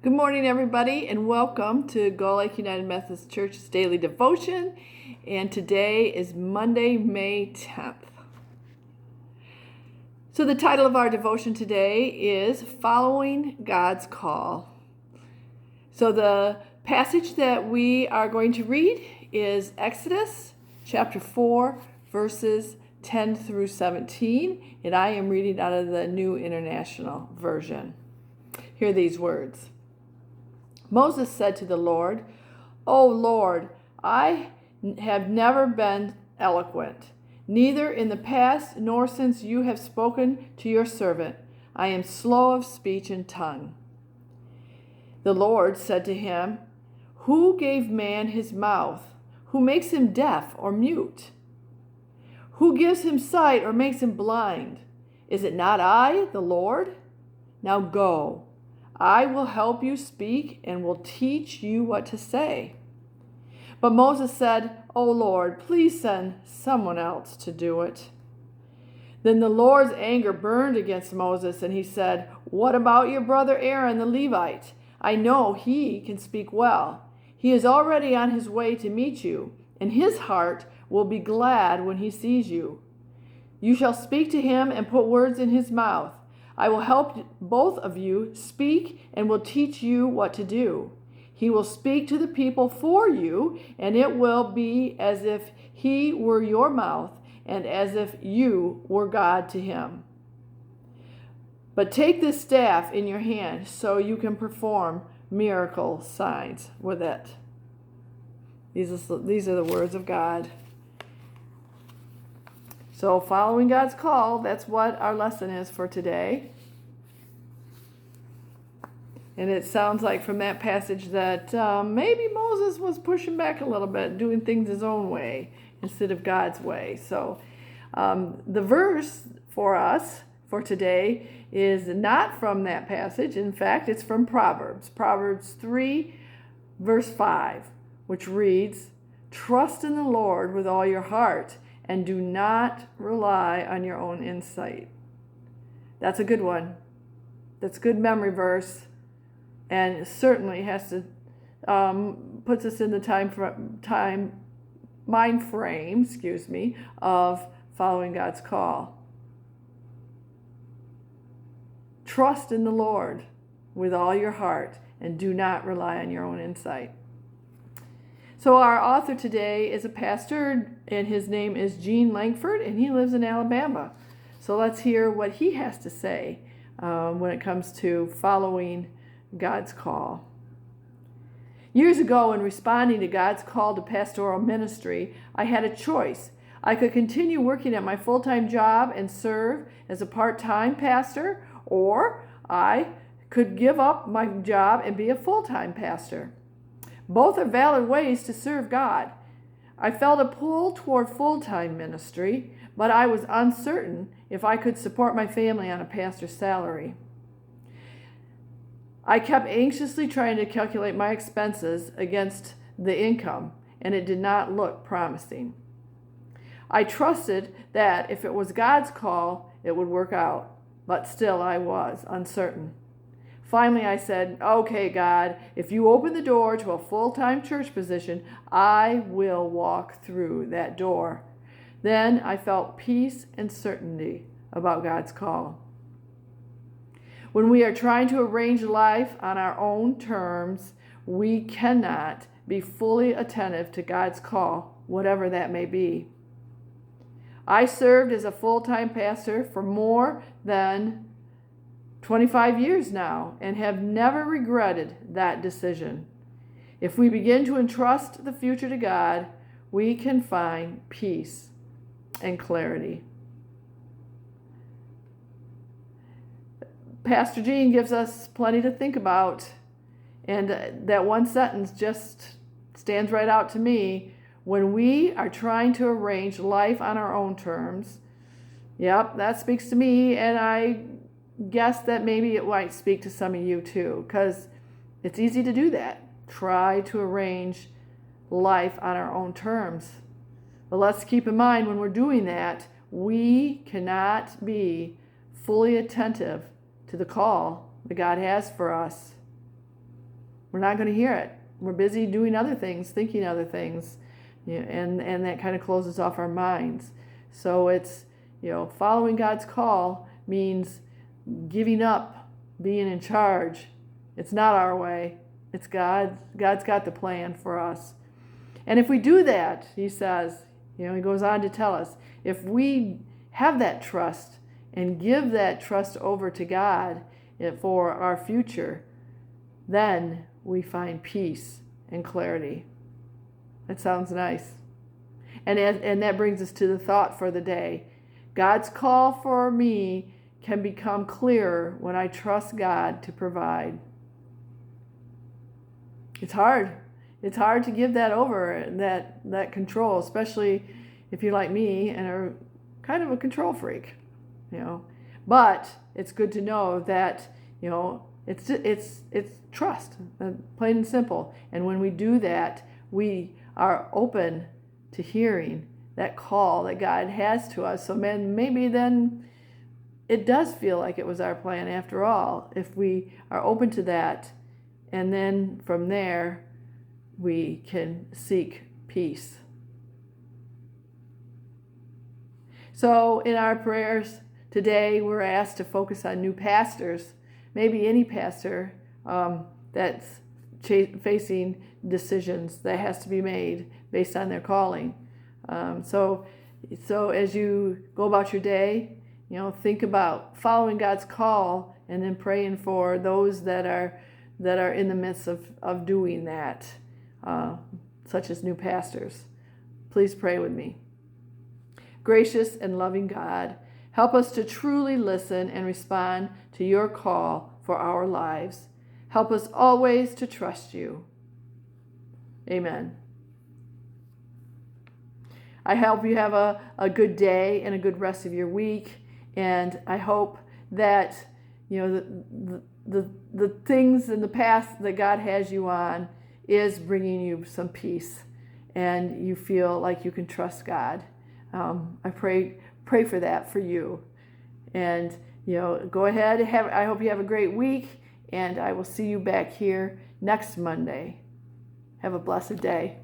Good morning, everybody, and welcome to Gull Lake United Methodist Church's Daily Devotion. And today is Monday, May 10th. So the title of our devotion today is Following God's Call. So the passage that we are going to read is Exodus chapter 4, verses 10 through 17. And I am reading out of the New International Version. Hear these words. Moses said to the Lord, "O Lord, I have never been eloquent, neither in the past nor since you have spoken to your servant. I am slow of speech and tongue." The Lord said to him, "Who gave man his mouth? Who makes him deaf or mute? Who gives him sight or makes him blind? Is it not I, the Lord? Now go. I will help you speak and will teach you what to say." But Moses said, "O Lord, please send someone else to do it." Then the Lord's anger burned against Moses, and he said, "What about your brother Aaron the Levite? I know he can speak well. He is already on his way to meet you, and his heart will be glad when he sees you. You shall speak to him and put words in his mouth. I will help both of you speak and will teach you what to do. He will speak to the people for you, and it will be as if he were your mouth and as if you were God to him. But take this staff in your hand so you can perform miracle signs with it." These are the words of God. So following God's call, that's what our lesson is for today. And it sounds like from that passage that maybe Moses was pushing back a little bit, doing things his own way instead of God's way. So the verse for us for today is not from that passage. In fact, it's from Proverbs. Proverbs 3, verse 5, which reads, "Trust in the Lord with all your heart, and do not rely on your own insight." That's a good one. That's a good memory verse, and certainly has to puts us in the mind frame, of following God's call. Trust in the Lord with all your heart, and do not rely on your own insight. So our author today is a pastor, and his name is Gene Langford, and he lives in Alabama. So let's hear what he has to say when it comes to following God's call. Years ago, in responding to God's call to pastoral ministry, I had a choice. I could continue working at my full-time job and serve as a part-time pastor, or I could give up my job and be a full-time pastor. Both are valid ways to serve God. I felt a pull toward full-time ministry, but I was uncertain if I could support my family on a pastor's salary. I kept anxiously trying to calculate my expenses against the income, and it did not look promising. I trusted that if it was God's call, it would work out, but still I was uncertain. Finally, I said, "Okay, God, if you open the door to a full-time church position, I will walk through that door." Then I felt peace and certainty about God's call. When we are trying to arrange life on our own terms, we cannot be fully attentive to God's call, whatever that may be. I served as a full-time pastor for more than 25 years now and have never regretted that decision. If we begin to entrust the future to God, we can find peace and clarity. Pastor Gene gives us plenty to think about, and that one sentence just stands right out to me. When we are trying to arrange life on our own terms, yep, that speaks to me, and I guess that maybe it might speak to some of you too, because it's easy to do that. Try to arrange life on our own terms. But let's keep in mind when we're doing that, we cannot be fully attentive to the call that God has for us. We're not going to hear it. We're busy doing other things, thinking other things, and that kind of closes off our minds. So it's, following God's call means giving up being in charge. It's not our way. It's God's. God's got the plan for us. And if we do that, he says, he goes on to tell us, if we have that trust and give that trust over to God for our future, then we find peace and clarity. That sounds nice. And that brings us to the thought for the day. God's call for me can become clearer when I trust God to provide. It's hard. It's hard to give that over, that control, especially if you're like me and are kind of a control freak, But it's good to know that, it's trust, plain and simple. And when we do that, we are open to hearing that call that God has to us. So maybe then it does feel like it was our plan after all, if we are open to that. And then from there, we can seek peace. So in our prayers today, we're asked to focus on new pastors, maybe any pastor that's facing decisions that has to be made based on their calling. So as you go about your day, think about following God's call and then praying for those that are in the midst of doing that, such as new pastors. Please pray with me. Gracious and loving God, help us to truly listen and respond to your call for our lives. Help us always to trust you. Amen. I hope you have a good day and a good rest of your week. And I hope that, the things in the past that God has you on is bringing you some peace and you feel like you can trust God. I pray for that for you. And, go ahead. I hope you have a great week, and I will see you back here next Monday. Have a blessed day.